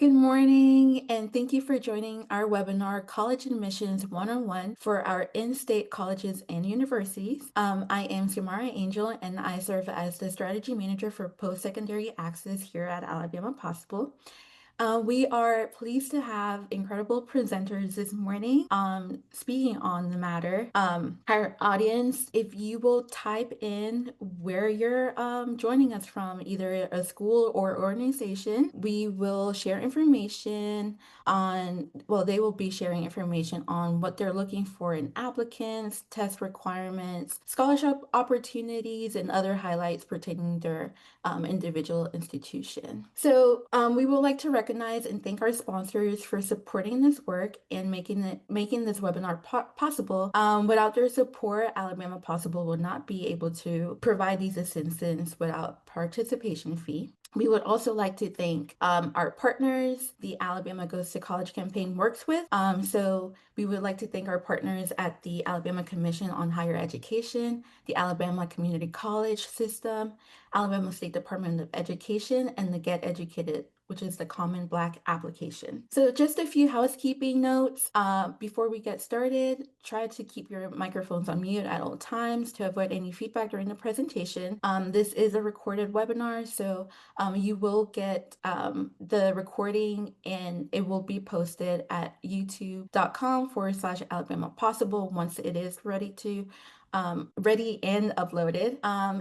Good morning, and thank you for joining our webinar, College Admissions 101 for our in-state colleges and universities. I am Samara Angel, and I serve as the Strategy Manager for Post-Secondary Access here at Alabama Possible. We are pleased to have incredible presenters this morning speaking on the matter. Our audience, if you will type in where you're joining us from, either a school or organization, we will share information they will be sharing information on what they're looking for in applicants, test requirements, scholarship opportunities, and other highlights pertaining to their individual institution. So we would like to recognize and thank our sponsors for supporting this work and making this webinar possible. Without their support, Alabama Possible would not be able to provide these assistance without participation fee. We would also like to thank our partners the Alabama Goes to College campaign works with. So we would like to thank our partners at the Alabama Commission on Higher Education, the Alabama Community College System, Alabama State Department of Education, and the Get Educated, which is the Common Black application. So just a few housekeeping notes. Before we get started, try to keep your microphones on mute at all times to avoid any feedback during the presentation. This is a recorded webinar, so you will get the recording and it will be posted at youtube.com/Alabama Possible once it is ready and uploaded.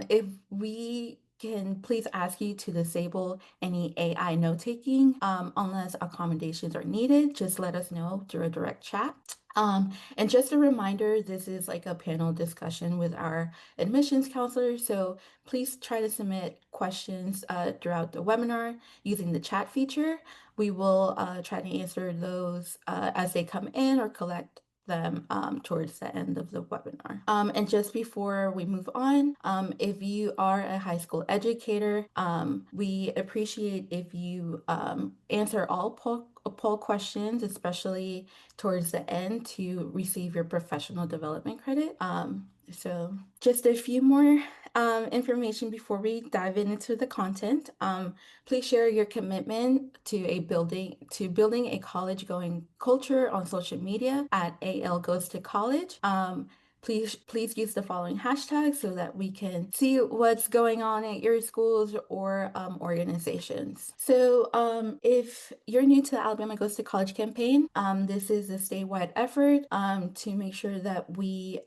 If we can please ask you to disable any AI note-taking unless accommodations are needed. Just let us know through a direct chat. And just a reminder, this is like a panel discussion with our admissions counselors, so please try to submit questions throughout the webinar using the chat feature. We will try to answer those as they come in or collect them towards the end of the webinar. And just before we move on, if you are a high school educator, we appreciate if you answer all poll questions, especially towards the end, to receive your professional development credit. So just a few more information before we dive into the content. Please share your commitment to building a college-going culture on social media at AL Goes to College. Please use the following hashtags so that we can see what's going on at your schools or organizations. So if you're new to the Alabama Goes to College campaign, this is a statewide effort to make sure that we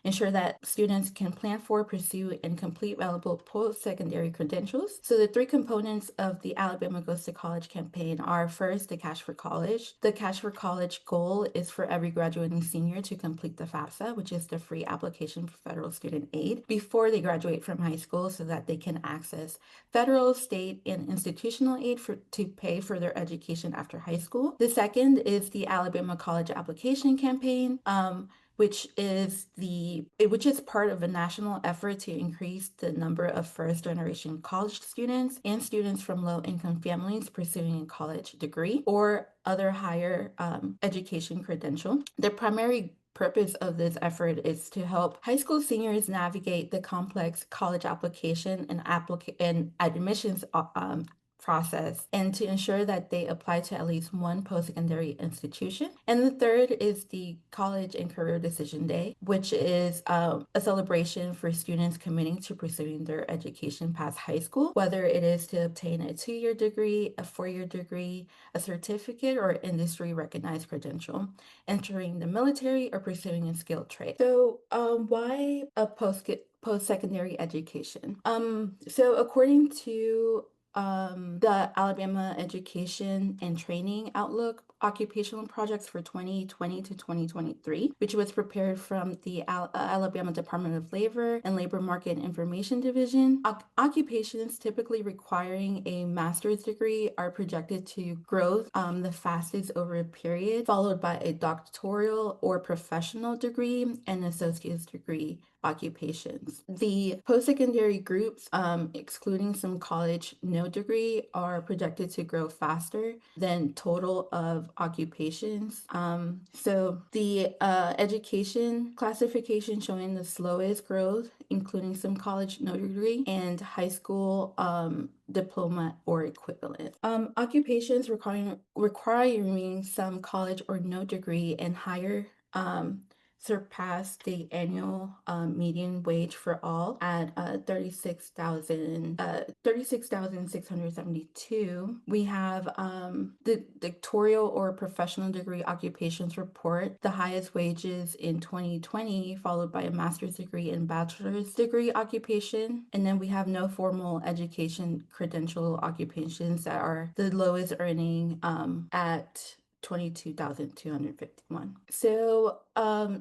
ensure that students can plan for, pursue, and complete valuable post-secondary credentials. So the three components of the Alabama Goes to College campaign are: first, the Cash for College. The Cash for College goal is for every graduating senior to complete the FAFSA, which is the free application for federal student aid, before they graduate from high school so that they can access federal, state, and institutional aid to pay for their education after high school. The second is the Alabama College Application Campaign, which is part of a national effort to increase the number of first-generation college students and students from low-income families pursuing a college degree or other higher education credential. The primary purpose of this effort is to help high school seniors navigate the complex college application and admissions process, and to ensure that they apply to at least one post-secondary institution. And the third is the College and Career Decision Day, which is a celebration for students committing to pursuing their education past high school, whether it is to obtain a 2-year degree, a 4-year degree, a certificate, or industry recognized credential, entering the military, or pursuing a skilled trade. So why a post-secondary education? So according to the Alabama Education and Training Outlook occupational projects for 2020 to 2023, which was prepared from the Alabama Department of Labor and Labor Market Information Division. Occupations typically requiring a master's degree are projected to grow the fastest over a period, followed by a doctoral or professional degree and associate's degree occupations. The post-secondary groups, excluding some college no degree, are projected to grow faster than total of occupations. So the education classification showing the slowest growth, including some college no degree and high school diploma or equivalent. Occupations requiring some college or no degree and higher surpassed the annual median wage for all at 36,672. We have the doctoral or professional degree occupations report the highest wages in 2020, followed by a master's degree and bachelor's degree occupation. And then we have no formal education credential occupations that are the lowest earning at 22,251. So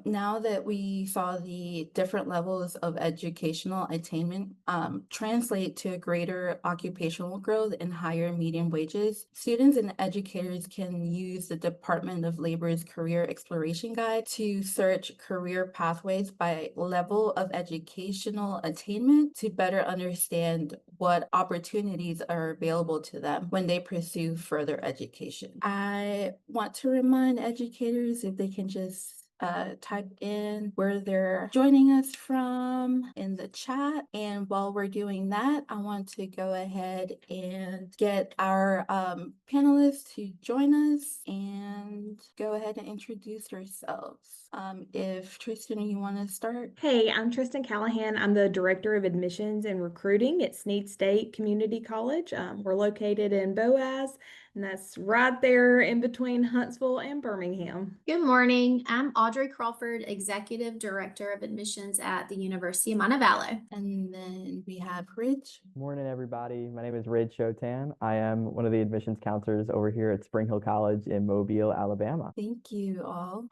now that we saw the different levels of educational attainment translate to a greater occupational growth and higher median wages, students and educators can use the Department of Labor's Career Exploration Guide to search career pathways by level of educational attainment to better understand what opportunities are available to them when they pursue further education. I want to remind educators if they can just type in where they're joining us from in the chat. And while we're doing that, I want to go ahead and get our panelists to join us and go ahead and introduce yourselves. If Tristan, you want to start? Hey, I'm Tristan Callahan. I'm the Director of Admissions and Recruiting at Snead State Community College. We're located in Boaz, and that's right there in between Huntsville and Birmingham. Good morning. I'm Audrey Crawford, Executive Director of Admissions at the University of Montevallo. And then we have Rich. Morning, everybody. My name is Rich Chotan. I am one of the admissions counselors over here at Spring Hill College in Mobile, Alabama. Thank you all.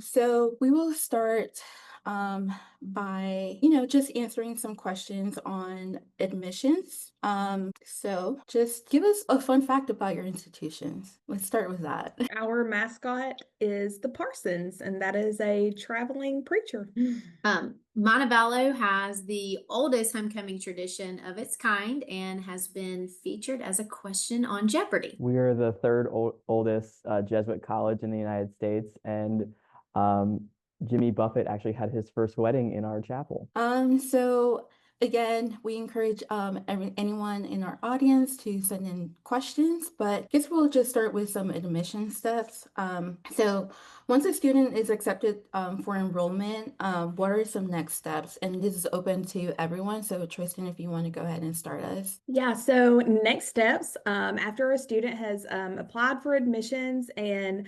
So we will start by, just answering some questions on admissions. So just give us a fun fact about your institutions. Let's start with that. Our mascot is the Parsons, and that is a traveling preacher. Montevallo has the oldest homecoming tradition of its kind and has been featured as a question on Jeopardy. We are the third oldest Jesuit college in the United States, and Jimmy Buffett actually had his first wedding in our chapel. So again, we encourage anyone in our audience to send in questions, but I guess we'll just start with some admission steps. So once a student is accepted for enrollment, what are some next steps? And this is open to everyone. So Tristan, if you want to go ahead and start us. Yeah, so next steps, after a student has applied for admissions and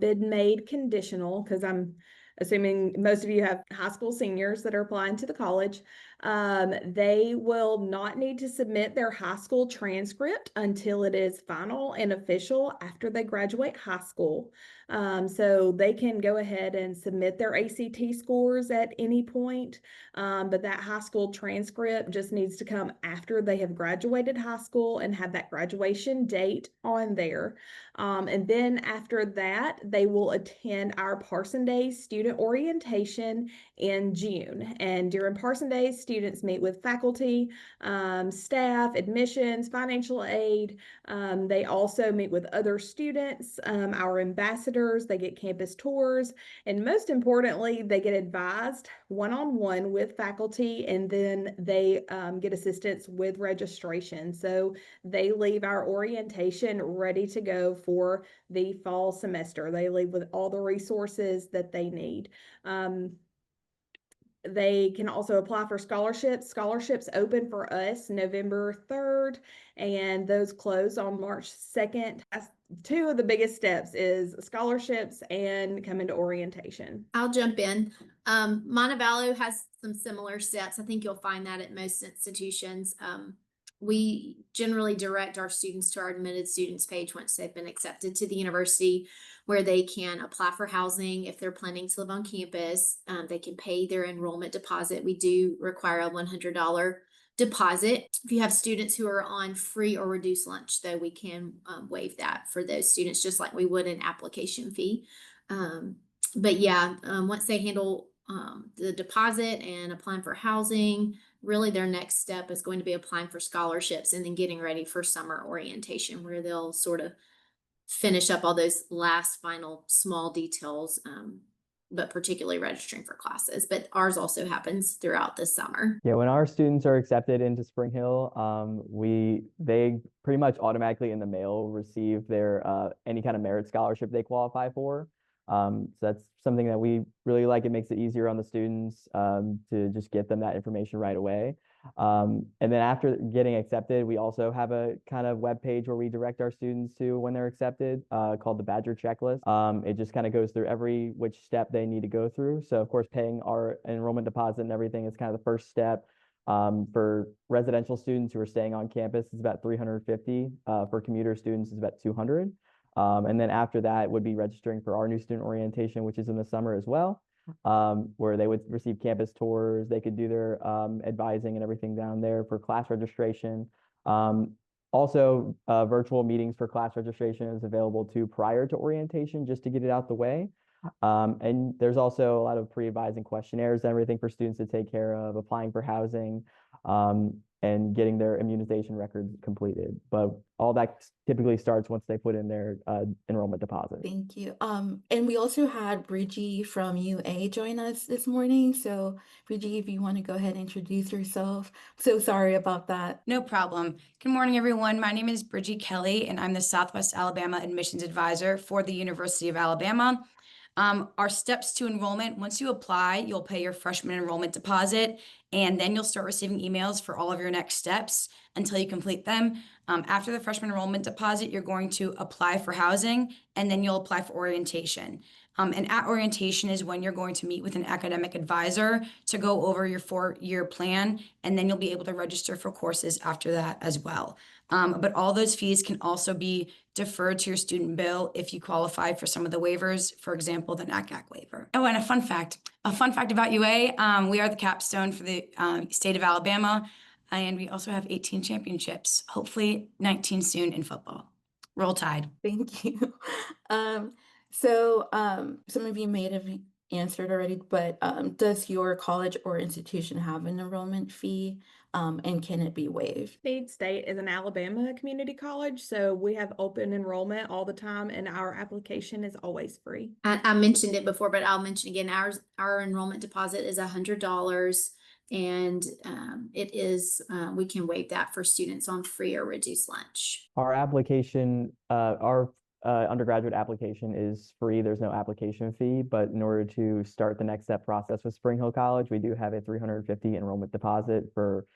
been made conditional, because I'm assuming most of you have high school seniors that are applying to the college, they will not need to submit their high school transcript until it is final and official after they graduate high school. So they can go ahead and submit their ACT scores at any point, but that high school transcript just needs to come after they have graduated high school and have that graduation date on there. And then after that, they will attend our Parson Days student orientation in June. And during Parson Days, students meet with faculty, staff, admissions, financial aid. They also meet with other students, our ambassadors. They get campus tours. And most importantly, they get advised one-on-one with faculty, and then they get assistance with registration. So they leave our orientation ready to go for the fall semester. They leave with all the resources that they need. They can also apply for scholarships. Scholarships open for us November 3rd, and those close on March 2nd. That's two of the biggest steps is scholarships and coming to orientation. I'll jump in. Montevallo has some similar steps. I think you'll find that at most institutions. We generally direct our students to our admitted students page once they've been accepted to the university, where they can apply for housing if they're planning to live on campus. They can pay their enrollment deposit. We do require a $100 deposit. If you have students who are on free or reduced lunch, though, we can waive that for those students, just like we would an application fee. But yeah, once they handle the deposit and applying for housing. Really, their next step is going to be applying for scholarships and then getting ready for summer orientation, where they'll sort of finish up all those last final small details, but particularly registering for classes. But ours also happens throughout the summer. Yeah, when our students are accepted into Spring Hill, they pretty much automatically in the mail receive their any kind of merit scholarship they qualify for. So that's something that we really like. It makes it easier on the students to just get them that information right away. And then after getting accepted, we also have a kind of web page where we direct our students to when they're accepted, called the Badger Checklist. It just kind of goes through which step they need to go through. So of course, paying our enrollment deposit and everything is kind of the first step. For residential students who are staying on campus, it's about 350. For commuter students, it's about 200. And then after that would be registering for our new student orientation, which is in the summer as well, where they would receive campus tours. They could do their advising and everything down there for class registration. Also, virtual meetings for class registration is available too prior to orientation, just to get it out the way. And there's also a lot of pre-advising questionnaires and everything for students to take care of, applying for housing, and getting their immunization records completed. But all that typically starts once they put in their enrollment deposit. Thank you. And we also had Bridgie from UA join us this morning. So Bridgie, if you want to go ahead and introduce yourself. So sorry about that. No problem. Good morning, everyone. My name is Bridgie Kelly, and I'm the Southwest Alabama Admissions Advisor for the University of Alabama. Our steps to enrollment: once you apply, you'll pay your freshman enrollment deposit, and then you'll start receiving emails for all of your next steps until you complete them. After the freshman enrollment deposit, you're going to apply for housing, and then you'll apply for orientation. And at orientation is when you're going to meet with an academic advisor to go over your 4-year plan, and then you'll be able to register for courses after that as well. But all those fees can also be deferred to your student bill if you qualify for some of the waivers, for example, the NACAC waiver. Oh, and a fun fact about UA, we are the capstone for the state of Alabama, and we also have 18 championships, hopefully 19 soon in football. Roll Tide. Thank you. So some of you may have answered already, but does your college or institution have an enrollment fee? And can it be waived? Snead State is an Alabama community college, so we have open enrollment all the time, and our application is always free. I mentioned it before, but I'll mention again, our enrollment deposit is $100. And it is, we can waive that for students on free or reduced lunch. Our application, our undergraduate application is free. There's no application fee, but in order to start the next step process with Spring Hill College, we do have a $350 enrollment deposit for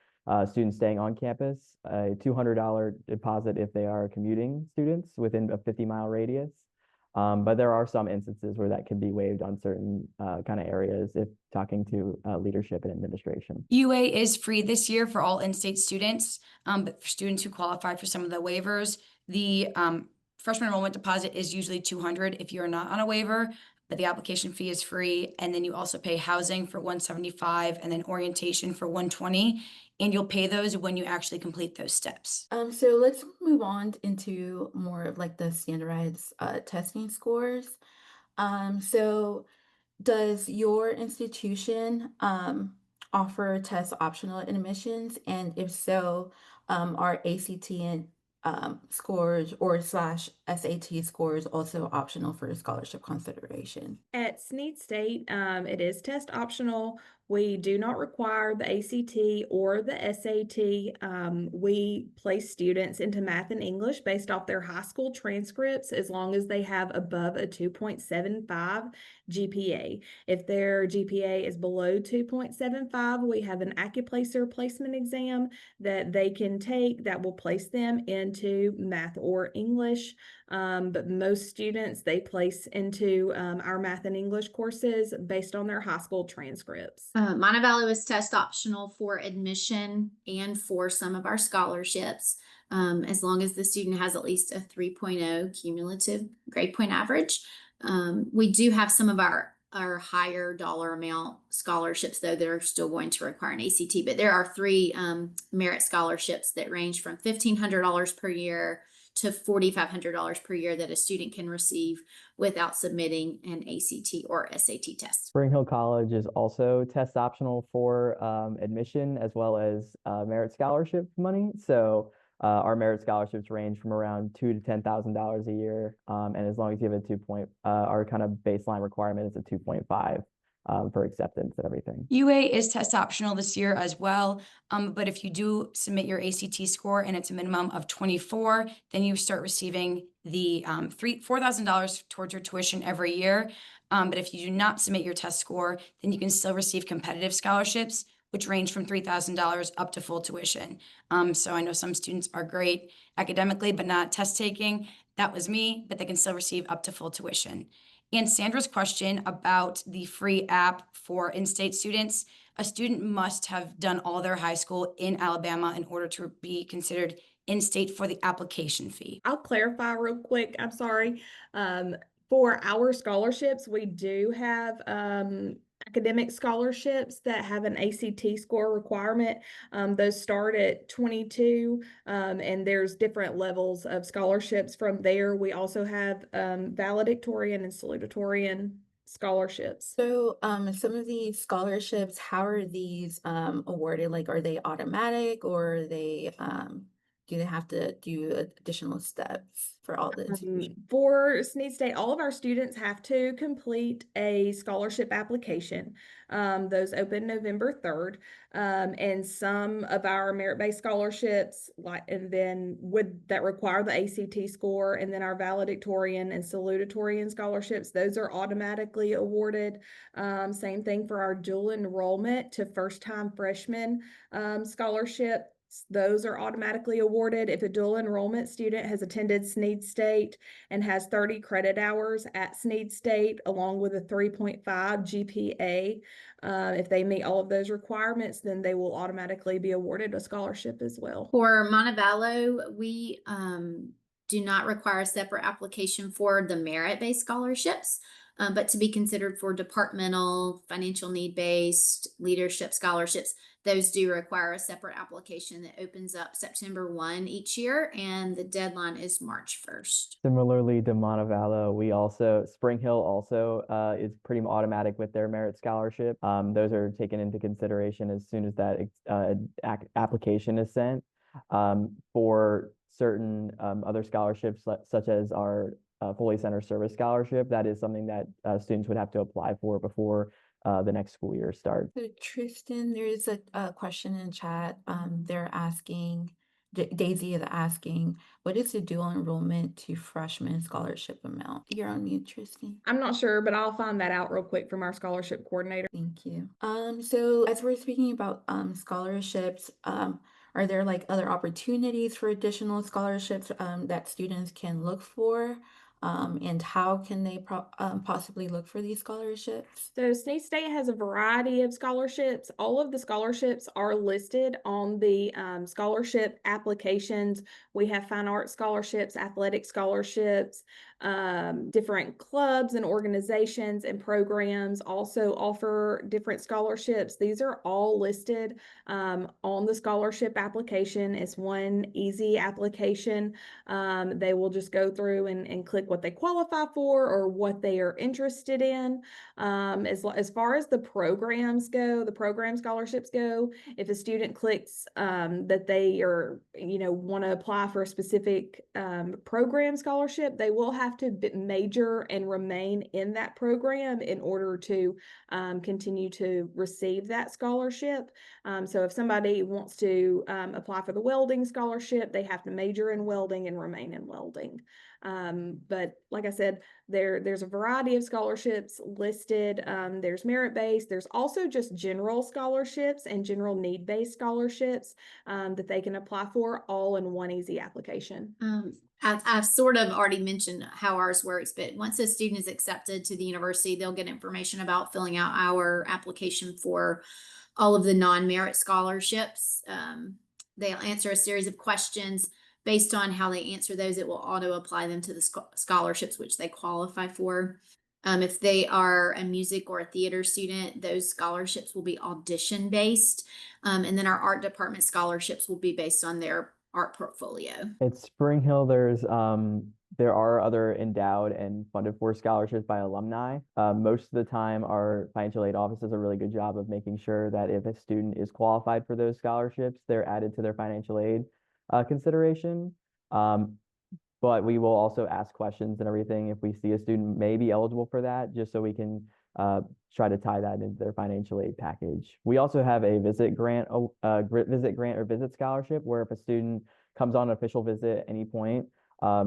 students staying on campus, a $200 deposit if they are commuting students within a 50-mile radius. But there are some instances where that can be waived on certain kind of areas if talking to leadership and administration. UA is free this year for all in-state students, but for students who qualify for some of the waivers, the freshman enrollment deposit is usually $200 if you're not on a waiver, but the application fee is free. And then you also pay housing for $175 and then orientation for $120. And you'll pay those when you actually complete those steps. So let's move on into more of like the standardized testing scores. So does your institution offer test optional admissions? And if so, are ACT and scores or /SAT scores also optional for scholarship consideration? At Snead State, it is test optional. We do not require the ACT or the SAT. We place students into math and English based off their high school transcripts as long as they have above a 2.75 GPA. If their GPA is below 2.75, we have an AccuPlacer placement exam that they can take that will place them into math or English. But most students, they place into our math and English courses based on their high school transcripts. Montevallo is test optional for admission and for some of our scholarships, as long as the student has at least a 3.0 cumulative grade point average. We do have some of our higher dollar amount scholarships, though, that are still going to require an ACT, but there are 3 merit scholarships that range from $1,500 per year to $4,500 per year that a student can receive without submitting an ACT or SAT test. Spring Hill College is also test optional for admission as well as merit scholarship money. So our merit scholarships range from around $2,000 to $10,000 a year, and as long as you have a 2 point, our kind of baseline requirement is a 2.5 for acceptance and everything. UA is test optional this year as well, but if you do submit your ACT score and it's a minimum of 24, then you start receiving the $4,000 towards your tuition every year. But if you do not submit your test score, then you can still receive competitive scholarships, which range from $3,000 up to full tuition. So I know some students are great academically, but not test taking. That was me, but they can still receive up to full tuition. And Sandra's question about the free app for in-state students, a student must have done all their high school in Alabama in order to be considered in-state for the application fee. I'll clarify real quick. I'm sorry. For our scholarships, we do have academic scholarships that have an ACT score requirement. Those start at 22, and there's different levels of scholarships from there. We also have valedictorian and salutatorian scholarships. So, some of these scholarships, how are these awarded? Like, are they automatic, or are they do they have to do additional steps for all the institutions? For Snead State, all of our students have to complete a scholarship application. Those open November 3rd. And some of our merit-based scholarships, and then that require the ACT score, and then our valedictorian and salutatorian scholarships, those are automatically awarded. Same thing for our dual enrollment to first-time freshmen scholarship. Those are automatically awarded if a dual enrollment student has attended Snead State and has 30 credit hours at Snead State, along with a 3.5 GPA. If they meet all of those requirements, then they will automatically be awarded a scholarship as well. For Montevallo, we do not require a separate application for the merit-based scholarships, but to be considered for departmental, financial need-based, leadership scholarships, those do require a separate application that opens up September 1 each year, and the deadline is March 1st. Similarly to Montevallo, Spring Hill also is pretty automatic with their merit scholarship. Those are taken into consideration as soon as that application is sent. For certain other scholarships, such as our Foley Center Service Scholarship, that is something that students would have to apply for before the next school year starts. So Tristan, there's a question in chat. They're asking, Daisy is asking, what is the dual enrollment to freshman scholarship amount? You're on mute, Tristan. I'm not sure, but I'll find that out real quick from our scholarship coordinator. Thank you. So as we're speaking about scholarships, are there like other opportunities for additional scholarships that students can look for? And how can they possibly look for these scholarships? So Snead State has a variety of scholarships. All of the scholarships are listed on the scholarship applications. We have fine arts scholarships, athletic scholarships, different clubs and organizations and programs also offer different scholarships. These are all listed on the scholarship application. It's one easy application. They will just go through and click what they qualify for or what they are interested in. As far as the programs go, the program scholarships go, if a student clicks that they are, want to apply for a specific program scholarship, they will have to major and remain in that program in order to continue to receive that scholarship. So if somebody wants to apply for the welding scholarship, they have to major in welding and remain in welding. But like I said, there's a variety of scholarships listed. There's merit-based. There's also just general scholarships and general need-based scholarships that they can apply for, all in one easy application. I've sort of already mentioned how ours works, but once a student is accepted to the university, they'll get information about filling out our application for all of the non-merit scholarships. They'll answer a series of questions. Based on how they answer those, it will auto apply them to the scholarships which they qualify for. If they are a music or a theater student, those scholarships will be audition based. And then our art department scholarships will be based on their art portfolio? At Spring Hill, there are other endowed and funded for scholarships by alumni. Most of the time, our financial aid office does a really good job of making sure that if a student is qualified for those scholarships, they're added to their financial aid consideration. But we will also ask questions and everything if we see a student may be eligible for that, just so we can try to tie that into their financial aid package. We also have a visit grant or visit scholarship, where if a student comes on an official visit at any point,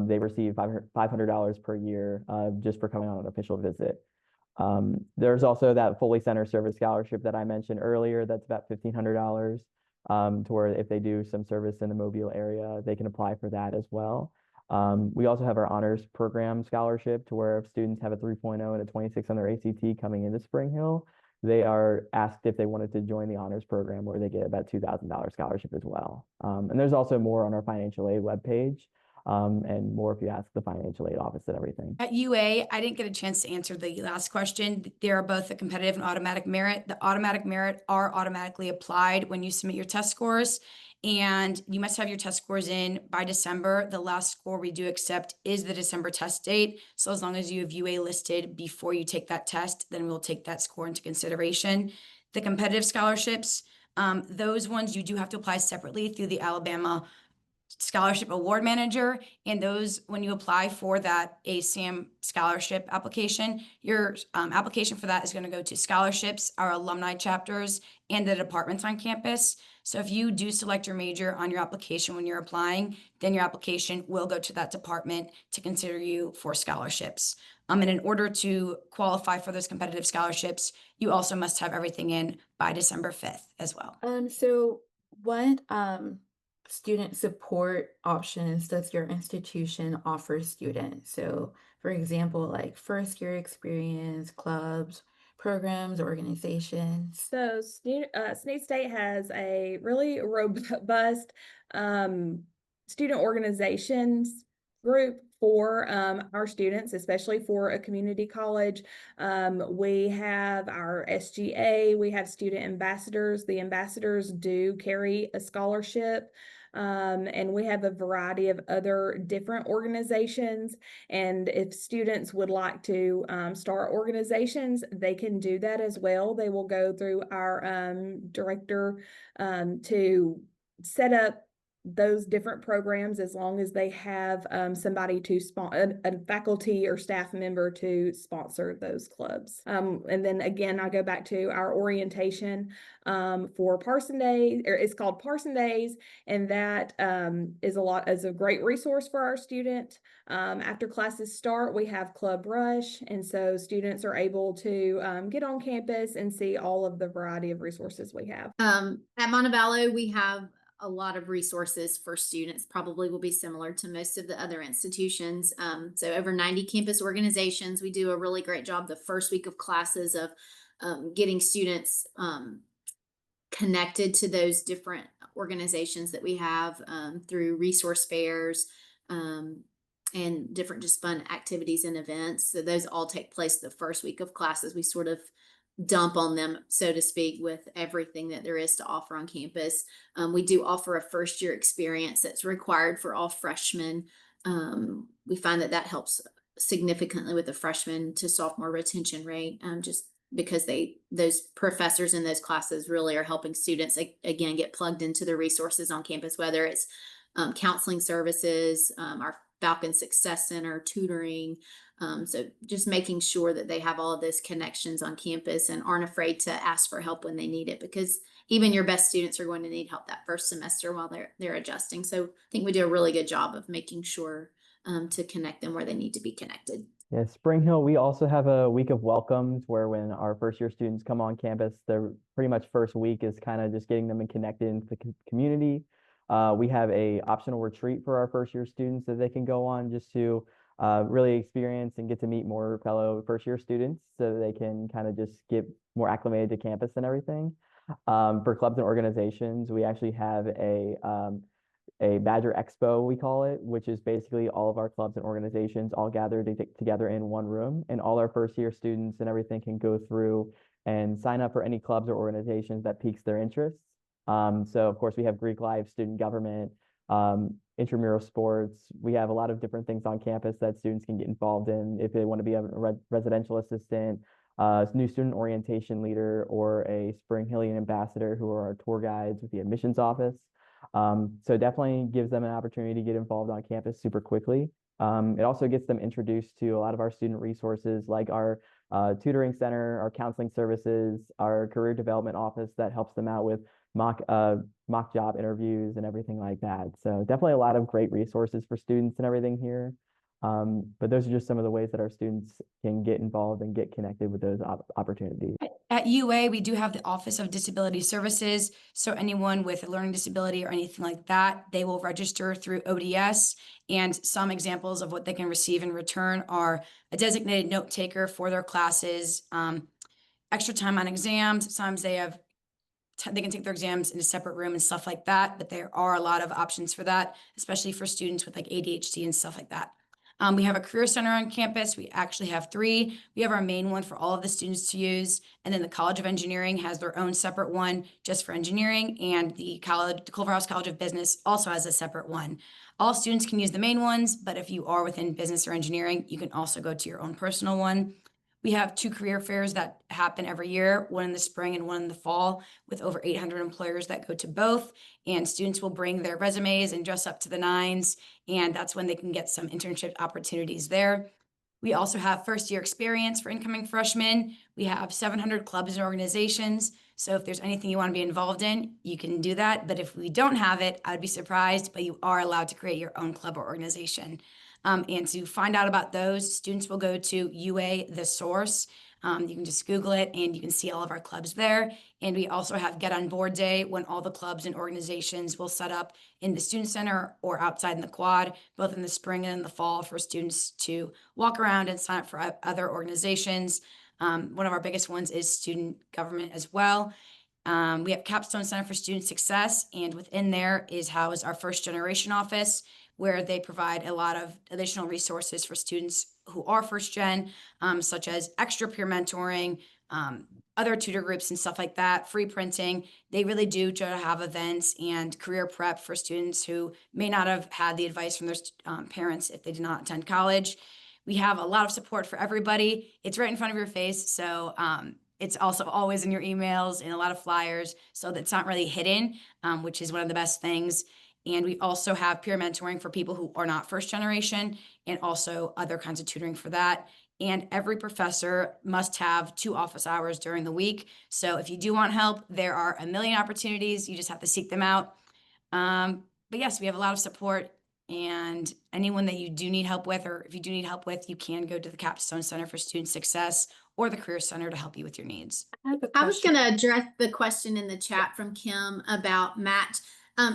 they receive $500 per year just for coming on an official visit. There's also that fully center service scholarship that I mentioned earlier. That's about $1,500 to where if they do some service in the Mobile area, they can apply for that as well. We also have our honors program scholarship, to where if students have a 3.0 and a 26 on their ACT coming into Spring Hill, they are asked if they wanted to join the honors program, where they get about $2,000 scholarship as well. And there's also more on our financial aid webpage, and more if you ask the financial aid office and everything. At UA, I didn't get a chance to answer the last question. They are both a competitive and automatic merit. The automatic merit are automatically applied when you submit your test scores, and you must have your test scores in by December. The last score we do accept is the December test date. So as long as you have UA listed before you take that test, then we'll take that score into consideration. The competitive scholarships, those ones you do have to apply separately through the Alabama Scholarship Award Manager, and those, when you apply for that ASAM scholarship application, your application for that is going to go to scholarships, our alumni chapters, and the departments on campus. So if you do select your major on your application when you're applying, then your application will go to that department to consider you for scholarships. And in order to qualify for those competitive scholarships, you also must have everything in by December 5th as well. So what student support options does your institution offer students? So for example, like first year experience, clubs, programs, organizations. So Snead State has a really robust student organizations group for our students, especially for a community college. We have our SGA, we have student ambassadors. The ambassadors do carry a scholarship. And we have a variety of other different organizations. And if students would like to start organizations, they can do that as well. They will go through our director to set up those different programs, as long as they have somebody to sponsor, a faculty or staff member to sponsor those clubs. And then again, I go back to our orientation for Parson Days, or it's called Parson Days, and that is a great resource for our student. After classes start, we have Club Rush, and so students are able to get on campus and see all of the variety of resources we have. At Montevallo, we have a lot of resources for students, probably will be similar to most of the other institutions. So over 90 campus organizations. We do a really great job the first week of classes of getting students connected to those different organizations that we have through resource fairs and different just fun activities and events. So those all take place the first week of classes. We sort of dump on them, so to speak, with everything that there is to offer on campus. We do offer a first year experience that's required for all freshmen. We find that helps significantly with the freshman to sophomore retention rate, just because those professors in those classes really are helping students again get plugged into the resources on campus, whether it's counseling services, our Falcon Success Center, tutoring. So just making sure that they have all of those connections on campus and aren't afraid to ask for help when they need it, because even your best students are going to need help that first semester while they're adjusting. So I think we do a really good job of making sure to connect them where they need to be connected. Yeah, Spring Hill, we also have a week of welcomes, where when our first year students come on campus, their pretty much first week is kind of just getting them connected into the community. We have a optional retreat for our first year students that they can go on, just to really experience and get to meet more fellow first year students, so that they can kind of just get more acclimated to campus and everything. For clubs and organizations, we actually have a Badger Expo, we call it, which is basically all of our clubs and organizations all gathered together in one room, and all our first year students and everything can go through and sign up for any clubs or organizations that piques their interests. So of course we have Greek life, student government, intramural sports. We have a lot of different things on campus that students can get involved in if they want to be a residential assistant, new student orientation leader, or a Spring Hillian ambassador, who are our tour guides with the admissions office. So definitely gives them an opportunity to get involved on campus super quickly. It also gets them introduced to a lot of our student resources, like our tutoring center, our counseling services, our career development office that helps them out with mock job interviews and everything like that. So definitely a lot of great resources for students and everything here. But those are just some of the ways that our students can get involved and get connected with those opportunities. At UA, we do have the Office of Disability Services. So anyone with a learning disability or anything like that, they will register through ODS. And some examples of what they can receive in return are a designated note taker for their classes, extra time on exams. Sometimes they have they can take their exams in a separate room and stuff like that. But there are a lot of options for that, especially for students with like ADHD and stuff like that. We have a career center on campus. We actually have 3. We have our main one for all of the students to use. And then the College of Engineering has their own separate one just for engineering. And the Culverhouse College of Business also has a separate one. All students can use the main ones, but if you are within business or engineering, you can also go to your own personal one. We have 2 career fairs that happen every year, one in the spring and one in the fall, with over 800 employers that go to both. And students will bring their resumes and dress up to the nines. And that's when they can get some internship opportunities there. We also have first year experience for incoming freshmen. We have 700 clubs and organizations. So if there's anything you want to be involved in, you can do that. But if we don't have it, I'd be surprised, but you are allowed to create your own club or organization. And to find out about those, students will go to UA The Source. You can just Google it and you can see all of our clubs there. And we also have Get On Board Day, when all the clubs and organizations will set up in the student center or outside in the quad, both in the spring and in the fall, for students to walk around and sign up for other organizations. One of our biggest ones is student government as well. We have Capstone Center for Student Success, and within there is housed our first generation office, where they provide a lot of additional resources for students who are first gen, such as extra peer mentoring, other tutor groups and stuff like that, free printing. They really do try to have events and career prep for students who may not have had the advice from their parents if they did not attend college. We have a lot of support for everybody. It's right in front of your face, so it's also always in your emails and a lot of flyers, so that's not really hidden, which is one of the best things. And we also have peer mentoring for people who are not first generation, and also other kinds of tutoring for that. And every professor must have 2 office hours during the week. So if you do want help, there are a million opportunities. You just have to seek them out. But yes, we have a lot of support, and anyone that you do need help with, or if you do need help with, you can go to the Capstone Center for Student Success or the Career Center to help you with your needs. I was going to address the question in the chat from Kim about match.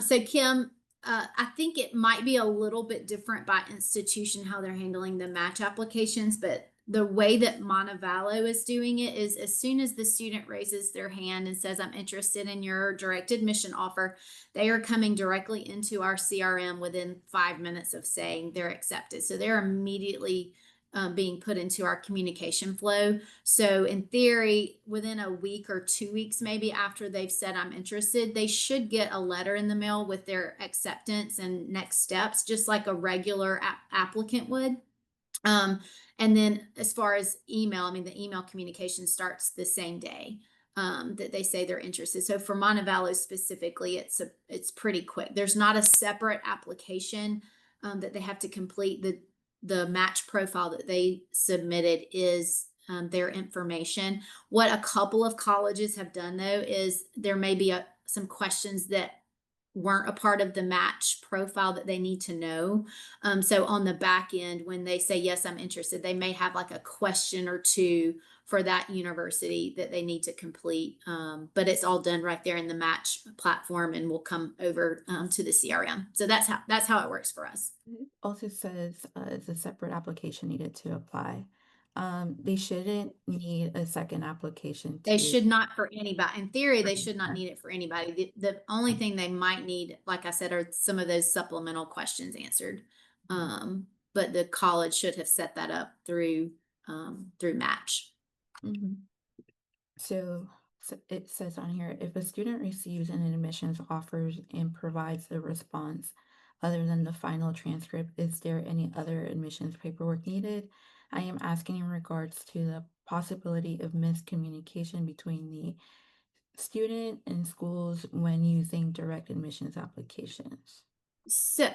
So Kim, I think it might be a little bit different by institution how they're handling the match applications, but the way that Montevallo is doing it is, as soon as the student raises their hand and says, I'm interested in your direct admission offer, they are coming directly into our CRM within 5 minutes of saying they're accepted. So they're immediately being put into our communication flow. So in theory, within a week or 2 weeks, maybe after they've said I'm interested, they should get a letter in the mail with their acceptance and next steps, just like a regular applicant would. And then as far as email, I mean, the email communication starts the same day that they say they're interested. So for Montevallo specifically, it's pretty quick. There's not a separate application that they have to complete. The match profile that they submitted is their information. What a couple of colleges have done though is there may be some questions that weren't a part of the match profile that they need to know. So on the back end, when they say, yes, I'm interested, they may have like a question or 2 for that university that they need to complete. But it's all done right there in the match platform and will come over to the CRM. So that's how it works for us. It also says it's a separate application needed to apply. They shouldn't need a second application They to. should not for anybody. In theory, they should not need it for anybody. The only thing they might need, like I said, are some of those supplemental questions answered. But the college should have set that up through Match. Mhm. So it says on here, if a student receives an admissions offer and provides a response other than the final transcript, is there any other admissions paperwork needed? I am asking in regards to the possibility of miscommunication between the student and schools when using direct admissions applications. So,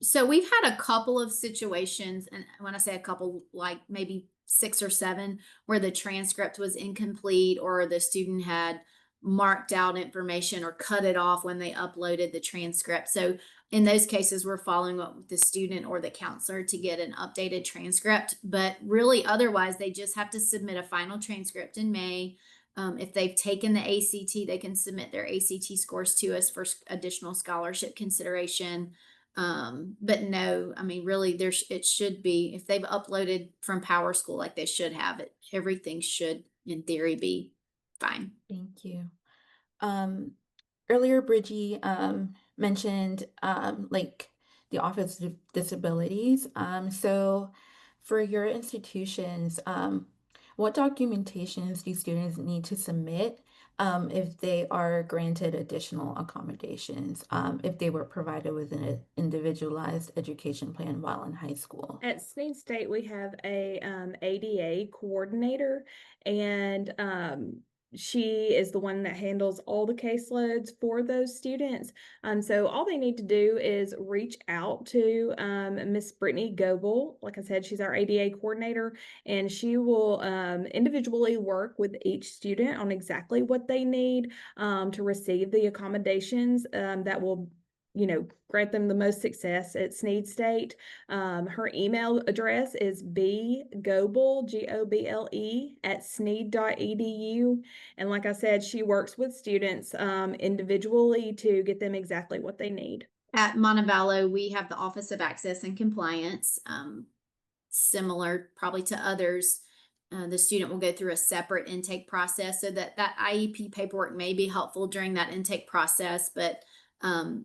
so we've had a couple of situations, and when I say a couple, like maybe 6 or 7, where the transcript was incomplete or the student had marked out information or cut it off when they uploaded the transcript. So in those cases, we're following up with the student or the counselor to get an updated transcript. But really, otherwise, they just have to submit a final transcript in May. If they've taken the ACT, they can submit their ACT scores to us for additional scholarship consideration. But no, I mean, really, it should be, if they've uploaded from Power School like they should have it, everything should, in theory, be fine. Thank you. Earlier, Bridgie mentioned like the Office of Disabilities. So for your institutions, what documentations do students need to submit if they are granted additional accommodations, if they were provided with an individualized education plan while in high school? At Sneed State, we have a ADA coordinator, and she is the one that handles all the caseloads for those students. So all they need to do is reach out to Miss Brittany Goebel. Like I said, she's our ADA coordinator, and she will individually work with each student on exactly what they need to receive the accommodations that will, grant them the most success at Sneed State. Her email address is bgoble, Goble, at sneed.edu. And like I said, she works with students individually to get them exactly what they need. At Montevallo, we have the Office of Access and Compliance, similar probably to others. The student will go through a separate intake process, so that IEP paperwork may be helpful during that intake process, but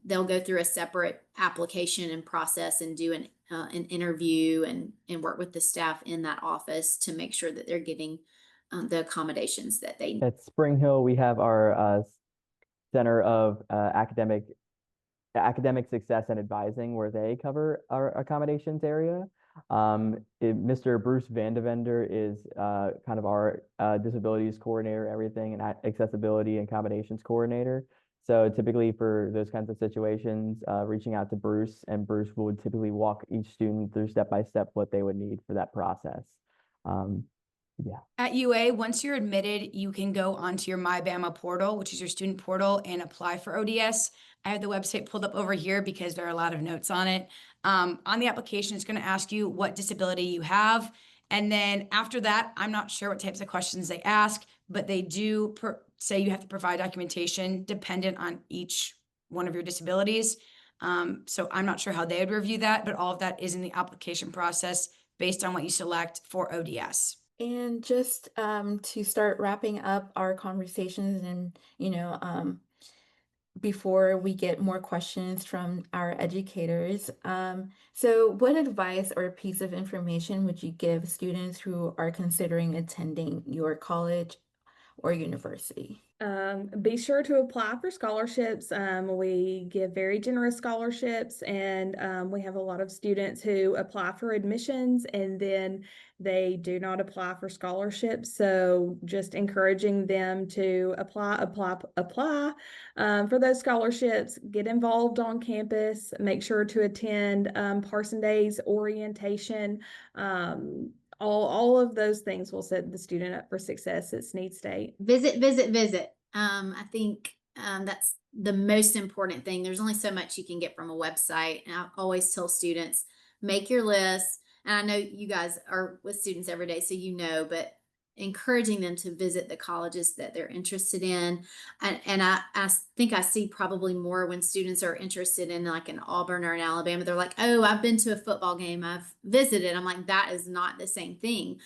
they'll go through a separate application and process and do an interview and work with the staff in that office to make sure that they're getting the accommodations that they need. At Spring Hill, we have our Center of Academic Success and Advising, where they cover our accommodations area. Mr. Bruce Vandevender is kind of our disabilities coordinator, everything, and accessibility and accommodations coordinator. So typically for those kinds of situations, reaching out to Bruce, and Bruce would typically walk each student through step by step what they would need for that process. Yeah. At UA, once you're admitted, you can go onto your MyBama portal, which is your student portal, and apply for ODS. I have the website pulled up over here because there are a lot of notes on it. On the application, it's going to ask you what disability you have. And then after that, I'm not sure what types of questions they ask, but they do say you have to provide documentation dependent on each one of your disabilities. So I'm not sure how they would review that, but all of that is in the application process based on what you select for ODS. And just to start wrapping up our conversations and, before we get more questions from our educators, so what advice or piece of information would you give students who are considering attending your college or university? Be sure to apply for scholarships. We give very generous scholarships, and we have a lot of students who apply for admissions and then they do not apply for scholarships. So just encouraging them to apply for those scholarships, get involved on campus, make sure to attend Parson Days orientation. All of those things will set the student up for success at Sneed State. Visit. I think that's the most important thing. There's only so much you can get from a website. And I always tell students, make your list. And I know you guys are with students every day, so but encouraging them to visit the colleges that they're interested in. And I think I see probably more when students are interested in like an Auburn or an Alabama. They're like, oh, I've been to a football game, I've visited. I'm like, that is not the same thing.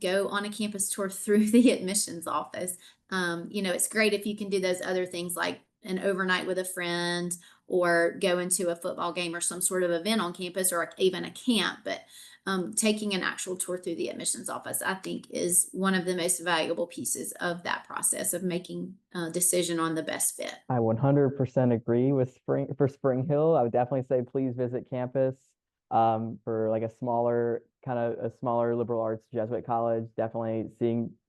Go on a campus tour through the admissions office. It's great if you can do those other things like an overnight with a friend or go into a football game or some sort of event on campus or even a camp. But taking an actual tour through the admissions office, I think, is one of the most valuable pieces of that process of making a decision on the best fit. I 100% agree with Spring Hill. I would definitely say please visit campus for like a smaller liberal arts Jesuit college. Definitely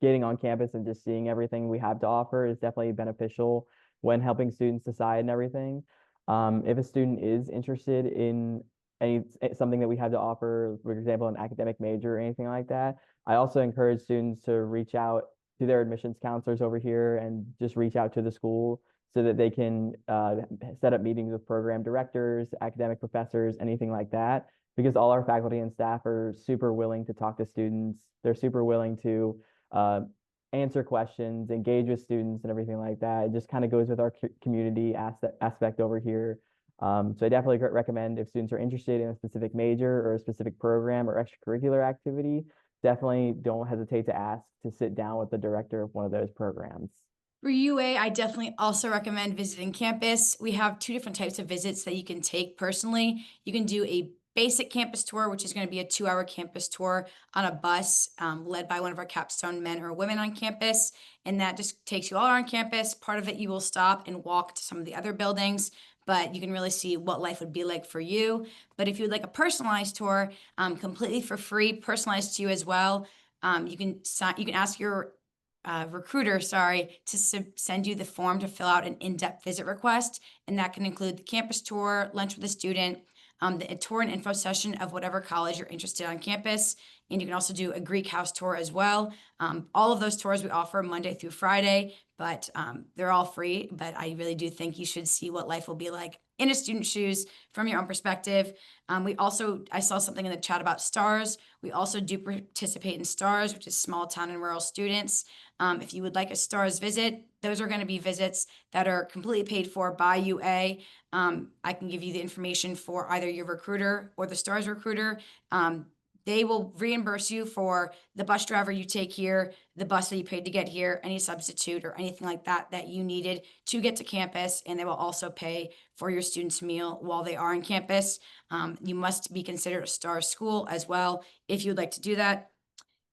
getting on campus and just seeing everything we have to offer is definitely beneficial when helping students decide and everything. If a student is interested in something that we have to offer, for example, an academic major or anything like that, I also encourage students to reach out to their admissions counselors over here and just reach out to the school so that they can set up meetings with program directors, academic professors, anything like that, because all our faculty and staff are super willing to talk to students. They're super willing to answer questions, engage with students and everything like that. It just kind of goes with our community aspect over here. So I definitely recommend if students are interested in a specific major or a specific program or extracurricular activity, definitely don't hesitate to ask to sit down with the director of one of those programs. For UA, I definitely also recommend visiting campus. We have two different types of visits that you can take personally. You can do a basic campus tour, which is going to be a 2-hour campus tour on a bus led by one of our capstone men or women on campus. And that just takes you all around campus. Part of it, you will stop and walk to some of the other buildings, but you can really see what life would be like for you. But if you would like a personalized tour, completely for free, personalized to you as well, you can ask your recruiter, to send you the form to fill out an in-depth visit request, and that can include the campus tour, lunch with the student, the tour and info session of whatever college you're interested on campus, and you can also do a Greek house tour as well. All of those tours we offer Monday through Friday, but they're all free. But I really do think you should see what life will be like in a student's shoes from your own perspective. I saw something in the chat about STARS. We also do participate in STARS, which is small town and rural students. If you would like a STARS visit, those are going to be visits that are completely paid for by UA. I can give you the information for either your recruiter or the STARS recruiter. They will reimburse you for the bus driver you take here, the bus that you paid to get here, any substitute or anything like that that you needed to get to campus, and they will also pay for your student's meal while they are on campus. You must be considered a STARS school as well if you'd like to do that.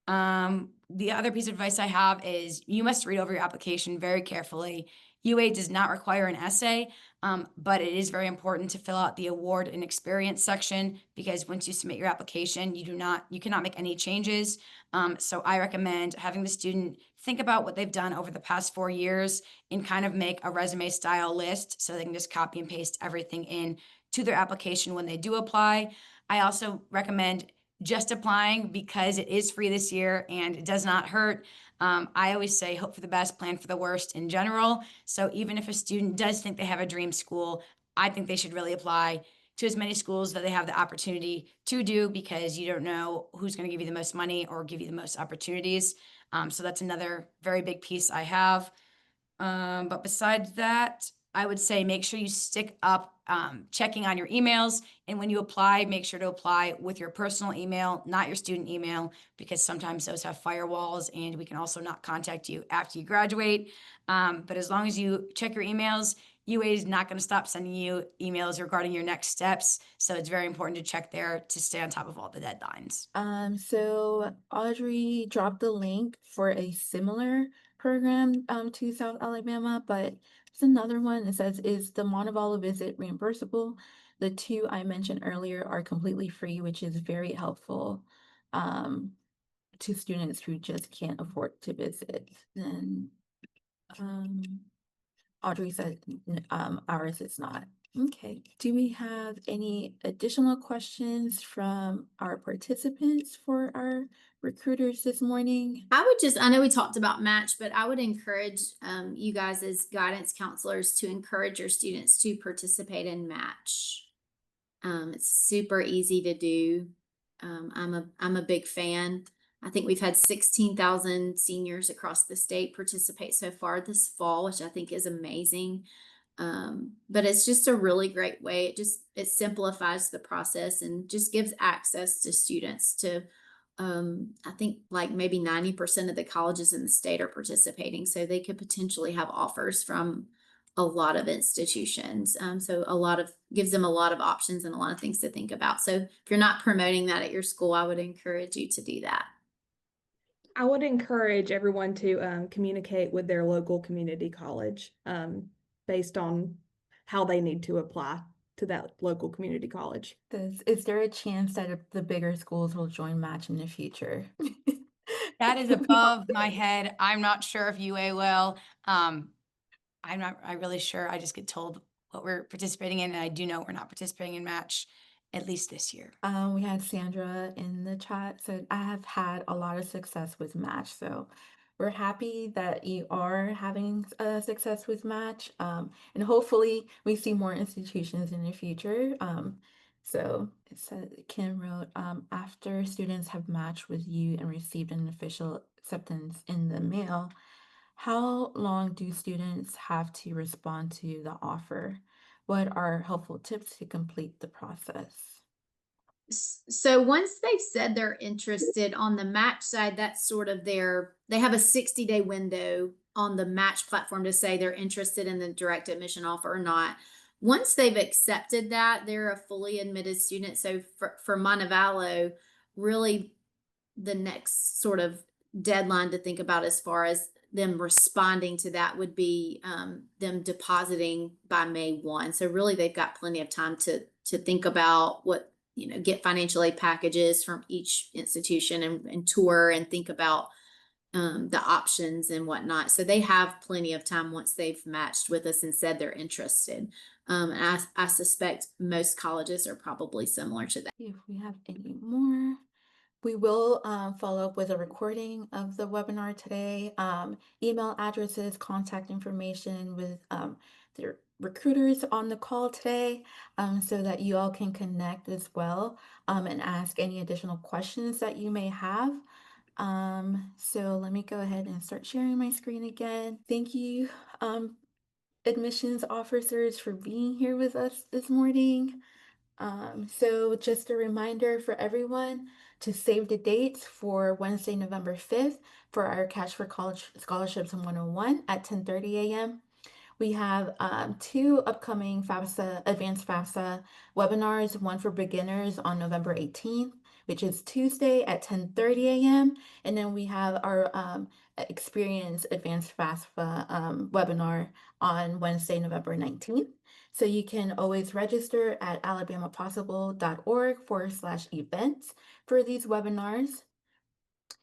The other piece of advice I have is you must read over your application very carefully. UA does not require an essay, but it is very important to fill out the award and experience section, because once you submit your application, you cannot make any changes. So I recommend having the student think about what they've done over the past 4 years and kind of make a resume style list so they can just copy and paste everything in to their application when they do apply. I also recommend just applying because it is free this year and it does not hurt. I always say hope for the best, plan for the worst in general. So even if a student does think they have a dream school, I think they should really apply to as many schools that they have the opportunity to do, because you don't know who's going to give you the most money or give you the most opportunities. So that's another very big piece I have. But besides that, I would say make sure you stick up checking on your emails. And when you apply, make sure to apply with your personal email, not your student email, because sometimes those have firewalls and we can also not contact you after you graduate. But as long as you check your emails, UA is not going to stop sending you emails regarding your next steps. So it's very important to check there to stay on top of all the deadlines. So Audrey dropped the link for a similar program to South Alabama, but it's another one that says, is the Montevallo visit reimbursable? The two I mentioned earlier are completely free, which is very helpful to students who just can't afford to visit. And Audrey said ours is not. Okay. Do we have any additional questions from our participants for our recruiters this morning? I know we talked about match, but I would encourage you guys as guidance counselors to encourage your students to participate in match. It's super easy to do. I'm a big fan. I think we've had 16,000 seniors across the state participate so far this fall, which I think is amazing. But it's just a really great way. It simplifies the process and just gives access to students to, I think like maybe 90% of the colleges in the state are participating. So they could potentially have offers from a lot of institutions. So gives them a lot of options and a lot of things to think about. So if you're not promoting that at your school, I would encourage you to do that. I would encourage everyone to communicate with their local community college based on how they need to apply to that local community college. Is there a chance that the bigger schools will join Match in the future? That is above my head. I'm not sure if UA will. I'm not really sure. I just get told what we're participating in, and I do know we're not participating in Match, at least this year. We had Sandra in the chat, so I have had a lot of success with Match. So we're happy that you are having success with Match, and hopefully we see more institutions in the future. So it said Kim wrote, after students have matched with you and received an official acceptance in the mail, how long do students have to respond to the offer? What are helpful tips to complete the process? So once they've said they're interested on the match side, that's sort of they have a 60-day window on the match platform to say they're interested in the direct admission offer or not. Once they've accepted that, they're a fully admitted student. So for Montevallo, really the next sort of deadline to think about as far as them responding to that would be them depositing by May 1. So really they've got plenty of time to think about what, get financial aid packages from each institution and tour and think about the options and whatnot. So they have plenty of time once they've matched with us and said they're interested. And I suspect most colleges are probably similar to that. If we have any more, we will follow up with a recording of the webinar today. Email addresses, contact information with the recruiters on the call today, so that you all can connect as well, and ask any additional questions that you may have. So let me go ahead and start sharing my screen again. Thank you, admissions officers, for being here with us this morning. So just a reminder for everyone to save the dates for Wednesday, November 5th for our Cash for College Scholarships 101 at 10:30 a.m. We have two upcoming FAFSA, advanced FAFSA webinars, one for beginners on November 18th, which is Tuesday at 10:30 a.m. And then we have our Experience Advanced FAFSA webinar on Wednesday, November 19th. So you can always register at alabamapossible.org/events for these webinars.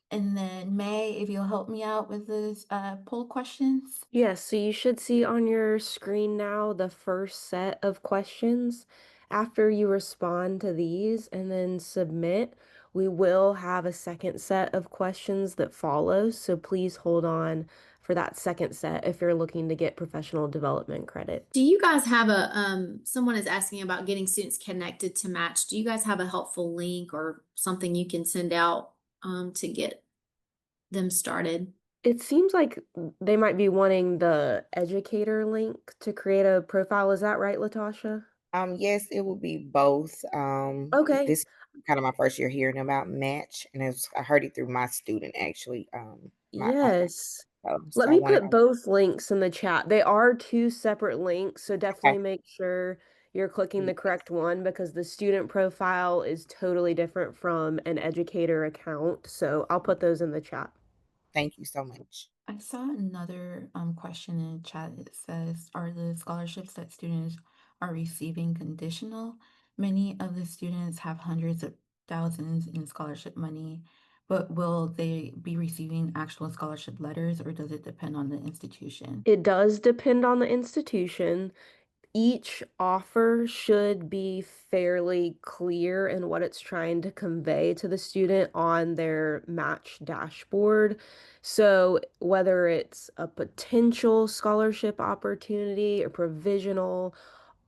And then May, if you'll help me out with those poll questions. Yes, so you should see on your screen now the first set of questions. After you respond to these and then submit, we will have a second set of questions that follows. So please hold on for that second set if you're looking to get professional development credit. Do you guys have someone is asking about getting students connected to Match. Do you guys have a helpful link or something you can send out to get them started? It seems like they might be wanting the educator link to create a profile. Is that right, Latasha? Yes, it will be both. Okay. This is kind of my first year hearing about Match, and I heard it through my student actually. My Yes. Let so I me wanted put both links in the chat. They are two separate links, so okay. definitely make sure you're clicking the Yes, correct one because the student profile is totally different from an educator account. So I'll put those in the chat. thank you so much. I saw another question in the chat. It says, are the scholarships that students are receiving conditional? Many of the students have hundreds of thousands in scholarship money, but will they be receiving actual scholarship letters, or does it depend on the institution? It does depend on the institution. Each offer should be fairly clear in what it's trying to convey to the student on their match dashboard. So whether it's a potential scholarship opportunity or provisional,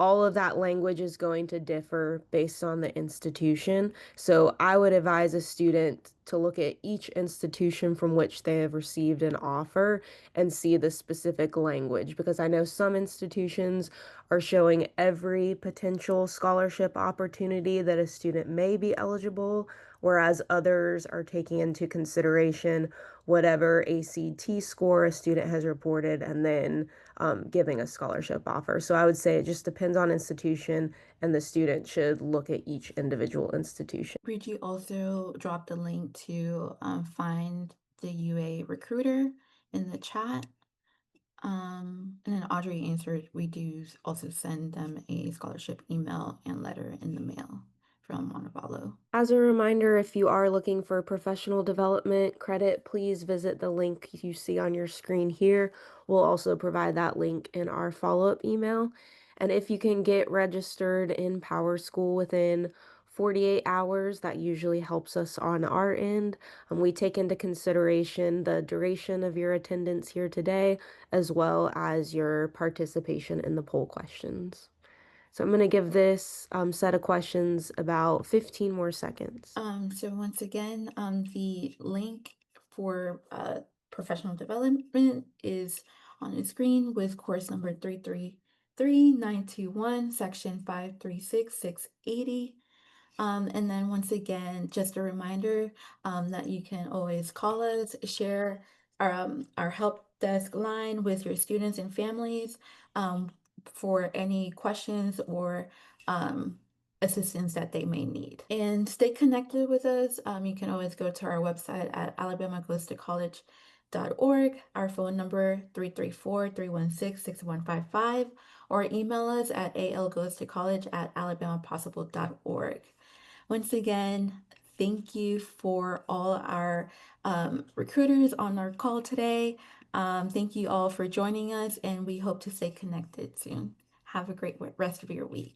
all of that language is going to differ based on the institution. So I would advise a student to look at each institution from which they have received an offer and see the specific language, because I know some institutions are showing every potential scholarship opportunity that a student may be eligible, whereas others are taking into consideration whatever ACT score a student has reported and then giving a scholarship offer. So I would say it just depends on institution, and the student should look at each individual institution. Bridgie also dropped a link to find the UA recruiter in the chat. And then Audrey answered, we do also send them a scholarship email and letter in the mail from Montevallo. As a reminder, if you are looking for professional development credit, please visit the link you see on your screen here. We'll also provide that link in our follow-up email. And if you can get registered in PowerSchool within 48 hours, that usually helps us on our end. And we take into consideration the duration of your attendance here today, as well as your participation in the poll questions. So I'm going to give this set of questions about 15 more seconds. So once again, the link for professional development is on the screen with course number 333921, section 536680. And then once again, just a reminder that you can always call us, share our help desk line with your students and families for any questions or assistance that they may need. And stay connected with us. You can always go to our website at alabamagoestocollege.org, our phone number 334-316-6155, or email us at algoestocollege@alabamapossible.org. Once again, thank you for all our recruiters on our call today. Thank you all for joining us, and we hope to stay connected soon. Have a great rest of your week.